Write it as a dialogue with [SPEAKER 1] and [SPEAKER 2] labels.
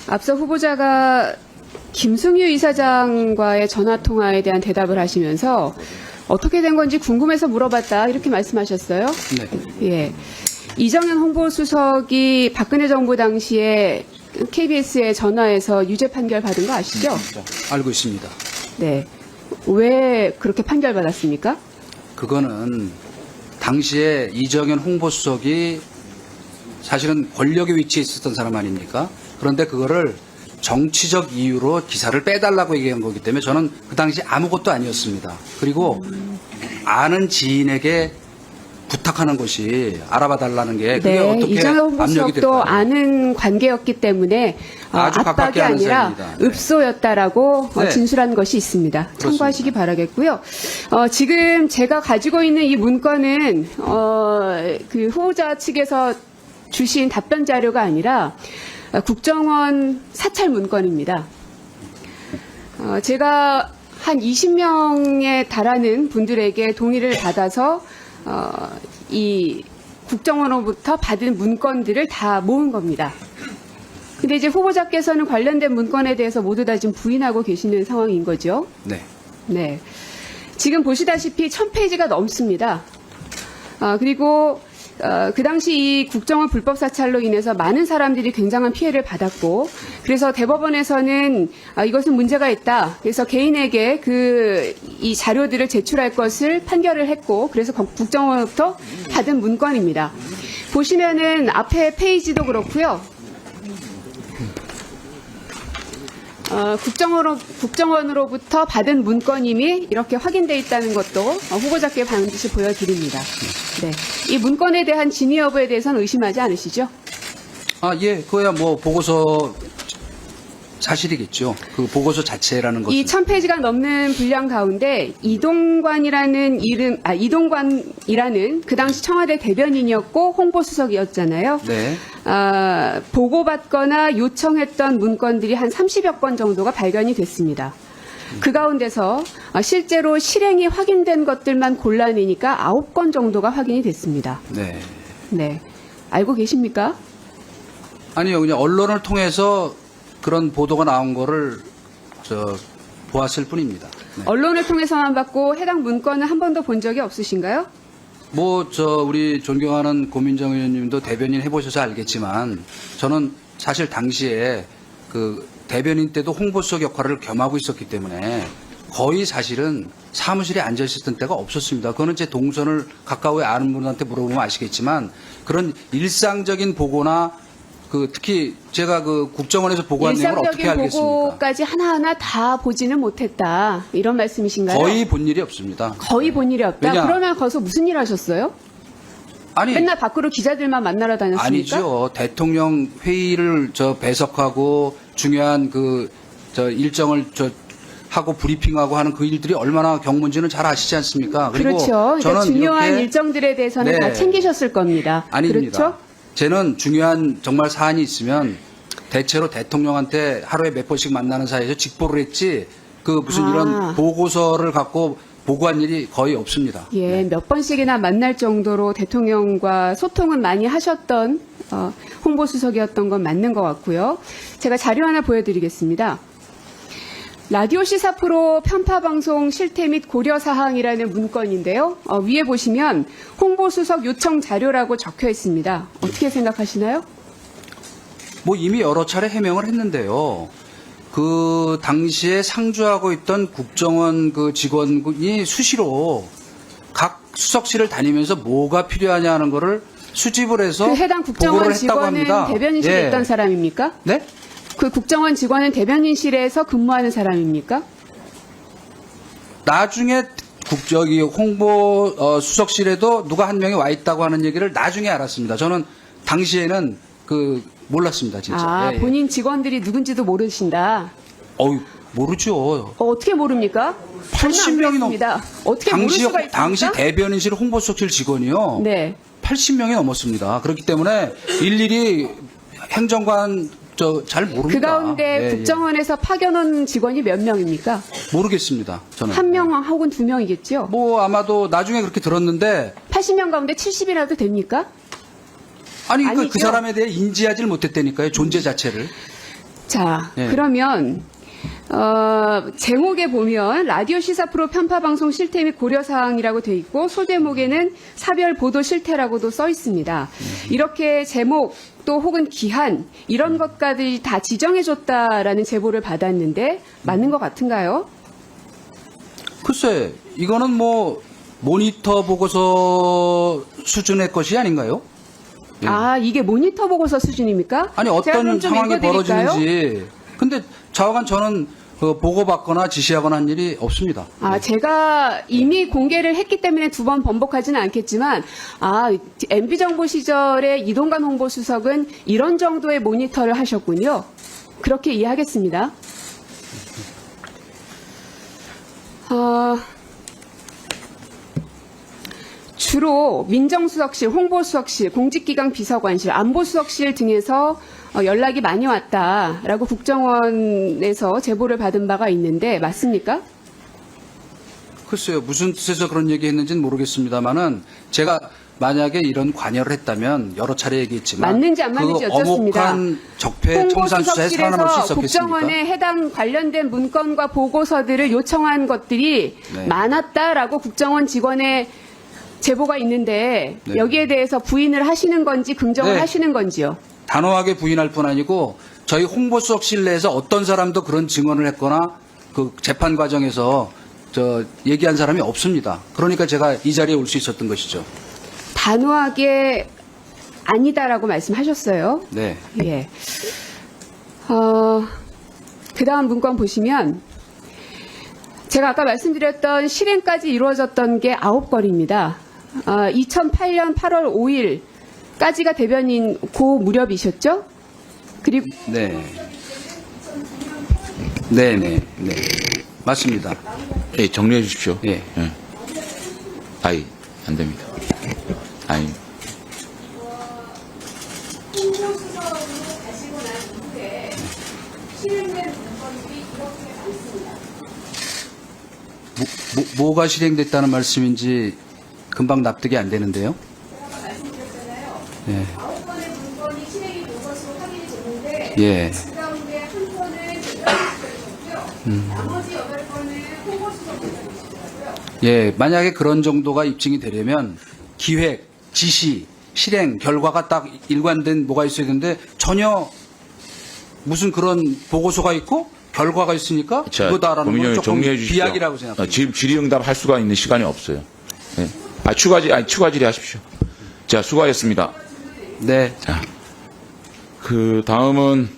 [SPEAKER 1] 앞서 후보자가 김승유 이사장과의 전화통화에 대한 대답을 하시면서 어떻게 된 건지 궁금해서 물어봤다 이렇게 말씀하셨어요.
[SPEAKER 2] 네.
[SPEAKER 1] 예. 이정현 홍보수석이 박근혜 정부 당시에 KBS에 전화해서 유죄 판결 받은 거 아시죠?
[SPEAKER 2] 알고 있습니다.
[SPEAKER 1] 네. 왜 그렇게 판결 받았습니까?
[SPEAKER 2] 그거는 당시에 이정현 홍보수석이 사실은 권력의 위치에 있었던 사람 아닙니까? 그런데 그거를 정치적 이유로 기사를 빼달라고 얘기한 거기 때문에 저는 그 당시 아무것도 아니었습니다. 그리고 아는 지인에게 부탁하는 것이 알아봐 달라는 게 그게
[SPEAKER 1] 네,
[SPEAKER 2] 어떻게
[SPEAKER 1] 이정현
[SPEAKER 2] 압력이
[SPEAKER 1] 홍보수석도
[SPEAKER 2] 될까요?
[SPEAKER 1] 아는 관계였기 때문에
[SPEAKER 2] 아주
[SPEAKER 1] 압박이
[SPEAKER 2] 가깝게 아는
[SPEAKER 1] 아니라
[SPEAKER 2] 사이입니다. 네.
[SPEAKER 1] 읍소였다라고
[SPEAKER 2] 네.
[SPEAKER 1] 진술한 것이 있습니다.
[SPEAKER 2] 그렇습니다.
[SPEAKER 1] 참고하시기 바라겠고요. 지금 제가 가지고 있는 이 문건은 그 후보자 측에서 주신 답변 자료가 아니라 국정원 사찰 문건입니다. 제가 한 20명에 달하는 분들에게 동의를 받아서 이 국정원으로부터 받은 문건들을 다 모은 겁니다. 근데 이제 후보자께서는 관련된 문건에 대해서 모두 다 지금 부인하고 계시는 상황인 거죠.
[SPEAKER 2] 네.
[SPEAKER 1] 네. 지금 보시다시피 1000페이지가 넘습니다. 그리고 그 당시 이 국정원 불법 사찰로 인해서 많은 사람들이 굉장한 피해를 받았고, 그래서 대법원에서는 이것은 문제가 있다. 그래서 개인에게 이 자료들을 제출할 것을 판결을 했고, 그래서 국정원으로부터 받은 문건입니다. 보시면은 앞에 페이지도 그렇고요. 국정원으로부터 받은 문건임이 이렇게 확인돼 있다는 것도 후보자께 반드시 보여드립니다. 네, 이 문건에 대한 진위 여부에 대해서는 의심하지 않으시죠?
[SPEAKER 2] 예, 그거야 뭐 보고서 사실이겠죠. 그 보고서 자체라는 것은.
[SPEAKER 1] 이 1000페이지가 넘는 분량 가운데 이동관이라는 그 당시 청와대 대변인이었고 홍보수석이었잖아요.
[SPEAKER 2] 네.
[SPEAKER 1] 보고받거나 요청했던 문건들이 한 30여 건 정도가 발견이 됐습니다. 그 가운데서 실제로 실행이 확인된 것들만 골라내니까 9건 정도가 확인이 됐습니다.
[SPEAKER 2] 네.
[SPEAKER 1] 네. 알고 계십니까?
[SPEAKER 2] 아니요, 그냥 언론을 통해서 그런 보도가 나온 거를 보았을 뿐입니다. 네.
[SPEAKER 1] 언론을 통해서만 받고 해당 문건은 한 번도 본 적이 없으신가요?
[SPEAKER 2] 우리 존경하는 고민정 의원님도 대변인 해보셔서 알겠지만 저는 사실 당시에 그 대변인 때도 홍보수석 역할을 겸하고 있었기 때문에 거의 사실은 사무실에 앉아 있었던 때가 없었습니다. 그거는 제 동선을 가까이 아는 분한테 물어보면 아시겠지만 그런 일상적인 보고나 특히 제가 국정원에서 보고한 내용을 어떻게
[SPEAKER 1] 일상적인
[SPEAKER 2] 알겠습니까?
[SPEAKER 1] 보고까지 하나하나 다 보지는 못했다. 이런 말씀이신가요?
[SPEAKER 2] 거의 본 일이 없습니다.
[SPEAKER 1] 거의 본 일이 없다.
[SPEAKER 2] 왜냐?
[SPEAKER 1] 그러면 거기서 무슨 일 하셨어요?
[SPEAKER 2] 아니,
[SPEAKER 1] 맨날 밖으로 기자들만 만나러 다녔습니까?
[SPEAKER 2] 아니죠. 대통령 회의를 배석하고 중요한 일정을 하고 브리핑하고 하는 그 일들이 얼마나 경문지는 잘 아시지 않습니까? 그리고
[SPEAKER 1] 그렇죠. 그러니까
[SPEAKER 2] 저는
[SPEAKER 1] 중요한
[SPEAKER 2] 이렇게
[SPEAKER 1] 일정들에 대해서는
[SPEAKER 2] 네.
[SPEAKER 1] 다 챙기셨을 겁니다.
[SPEAKER 2] 아닙니다.
[SPEAKER 1] 그렇죠?
[SPEAKER 2] 저는 중요한 정말 사안이 있으면 대체로 대통령한테 하루에 몇 번씩 만나는 사이에서 직보를 했지 무슨 이런 보고서를 갖고 보고한 일이 거의 없습니다.
[SPEAKER 1] 예,
[SPEAKER 2] 네.
[SPEAKER 1] 몇 번씩이나 만날 정도로 대통령과 소통은 많이 하셨던 홍보수석이었던 건 맞는 것 같고요. 제가 자료 하나 보여드리겠습니다. 라디오 시사 프로 편파방송 실태 및 고려사항이라는 문건인데요. 위에 보시면 홍보수석 요청 자료라고 적혀 있습니다. 어떻게 생각하시나요?
[SPEAKER 2] 이미 여러 차례 해명을 했는데요. 그 당시에 상주하고 있던 국정원 직원이 수시로 각 수석실을 다니면서 뭐가 필요하냐 하는 거를 수집을 해서
[SPEAKER 1] 그 해당
[SPEAKER 2] 보고를
[SPEAKER 1] 국정원
[SPEAKER 2] 했다고
[SPEAKER 1] 직원은
[SPEAKER 2] 합니다.
[SPEAKER 1] 대변인실에
[SPEAKER 2] 예.
[SPEAKER 1] 있던 사람입니까?
[SPEAKER 2] 네?
[SPEAKER 1] 그 국정원 직원은 대변인실에서 근무하는 사람입니까?
[SPEAKER 2] 나중에 홍보 수석실에도 누가 한 명이 와 있다고 하는 얘기를 나중에 알았습니다. 저는 당시에는 몰랐습니다, 진짜. 예, 예.
[SPEAKER 1] 본인 직원들이 누군지도 모르신다.
[SPEAKER 2] 모르죠.
[SPEAKER 1] 어떻게 모릅니까?
[SPEAKER 2] 80명이
[SPEAKER 1] 넘습니다. 어떻게 모를 수가 있습니까?
[SPEAKER 2] 당시 대변인실 홍보수석실 직원이요.
[SPEAKER 1] 네.
[SPEAKER 2] 80명이 넘었습니다. 그렇기 때문에 일일이 행정관 잘 모릅니다.
[SPEAKER 1] 그 가운데
[SPEAKER 2] 예,
[SPEAKER 1] 국정원에서 파견 직원이 몇 명입니까?
[SPEAKER 2] 모르겠습니다. 저는.
[SPEAKER 1] 한 명 혹은 두 명이겠죠?
[SPEAKER 2] 아마도 나중에 그렇게 들었는데
[SPEAKER 1] 80명 가운데 70이라도 됩니까?
[SPEAKER 2] 아니 그
[SPEAKER 1] 아니죠.
[SPEAKER 2] 사람에 대해 인지하지를 못했다니까요. 존재 자체를.
[SPEAKER 1] 자,
[SPEAKER 2] 네.
[SPEAKER 1] 그러면 제목에 보면 라디오 시사 프로 편파 방송 실태 및 고려 사항이라고 돼 있고 소제목에는 사별 보도 실태라고도 써 있습니다. 이렇게 제목 또 혹은 기한 이런 것까지 다 지정해 줬다라는 제보를 받았는데 맞는 것 같은가요?
[SPEAKER 2] 글쎄, 이거는 뭐 모니터 보고서 수준의 것이 아닌가요? 예.
[SPEAKER 1] 아, 이게 모니터 보고서 수준입니까?
[SPEAKER 2] 아니
[SPEAKER 1] 제가
[SPEAKER 2] 어떤
[SPEAKER 1] 그럼 좀
[SPEAKER 2] 상황이
[SPEAKER 1] 읽어드릴까요?
[SPEAKER 2] 벌어지는지. 근데 좌우간 저는 보고받거나 지시하거나 한 일이 없습니다.
[SPEAKER 1] 아, 제가 이미 공개를 했기 때문에 두 번 번복하지는 않겠지만, MB 정부 시절에 이동관 홍보수석은 이런 정도의 모니터를 하셨군요. 그렇게 이해하겠습니다. 주로 민정수석실, 홍보수석실, 공직기강 비서관실, 안보수석실 등에서 연락이 많이 왔다라고 국정원에서 제보를 받은 바가 있는데 맞습니까?
[SPEAKER 2] 글쎄요, 무슨 뜻에서 그런 얘기했는지는 모르겠습니다만은 제가 만약에 이런 관여를 했다면 여러 차례 얘기했지만
[SPEAKER 1] 맞는지 안 맞는지
[SPEAKER 2] 그
[SPEAKER 1] 여쭙습니다.
[SPEAKER 2] 어목한 적폐 청산 수사에 살아남을 수
[SPEAKER 1] 홍보수석실에서
[SPEAKER 2] 있었겠습니까?
[SPEAKER 1] 국정원에 해당 관련된 문건과 보고서들을 요청한 것들이
[SPEAKER 2] 네.
[SPEAKER 1] 많았다라고 국정원 직원의 제보가 있는데
[SPEAKER 2] 네.
[SPEAKER 1] 여기에 대해서 부인을 하시는 건지 긍정을
[SPEAKER 2] 네.
[SPEAKER 1] 하시는 건지요?
[SPEAKER 2] 단호하게 부인할 뿐 아니고 저희 홍보수석실 내에서 어떤 사람도 그런 증언을 했거나 그 재판 과정에서 얘기한 사람이 없습니다. 그러니까 제가 이 자리에 올 수 있었던 것이죠.
[SPEAKER 1] 단호하게 아니다라고 말씀하셨어요.
[SPEAKER 2] 네.
[SPEAKER 1] 예. 그 다음 문건 보시면 제가 아까 말씀드렸던 실행까지 이루어졌던 게 9건입니다. 2008년 8월 5일까지가 대변인 고 무렵이셨죠? 그리고
[SPEAKER 2] 네. 네. 맞습니다.
[SPEAKER 3] 예, 정리해 주십시오.
[SPEAKER 2] 예.
[SPEAKER 3] 아이, 안 됩니다. 아이,
[SPEAKER 1] 홍보수석으로 가시고 난 이후에 실행된 문건들이 이렇게 많습니다.
[SPEAKER 2] 뭐가 실행됐다는 말씀인지 금방 납득이 안 되는데요.
[SPEAKER 1] 제가 말씀드렸잖아요.
[SPEAKER 2] 예.
[SPEAKER 1] 9건의 문건이 실행이 된 것으로 확인이 됐는데
[SPEAKER 2] 예.
[SPEAKER 1] 그 가운데 한 건은 대변인실이셨고요. 나머지 8건은 홍보수석실이시더라고요.
[SPEAKER 2] 예, 만약에 그런 정도가 입증이 되려면 기획, 지시, 실행, 결과가 딱 일관된 뭐가 있어야 되는데 전혀 무슨 그런 보고서가 있고 결과가 있으니까
[SPEAKER 3] 자,
[SPEAKER 2] 그거다라는 건
[SPEAKER 3] 고민위원님
[SPEAKER 2] 조금
[SPEAKER 3] 정리해 주십시오.
[SPEAKER 2] 비약이라고 생각합니다.
[SPEAKER 3] 지금 질의응답 할 수가 있는 시간이 없어요. 예. 추가 질의하십시오. 자, 수고하셨습니다.
[SPEAKER 2] 네.
[SPEAKER 3] 자, 그 다음은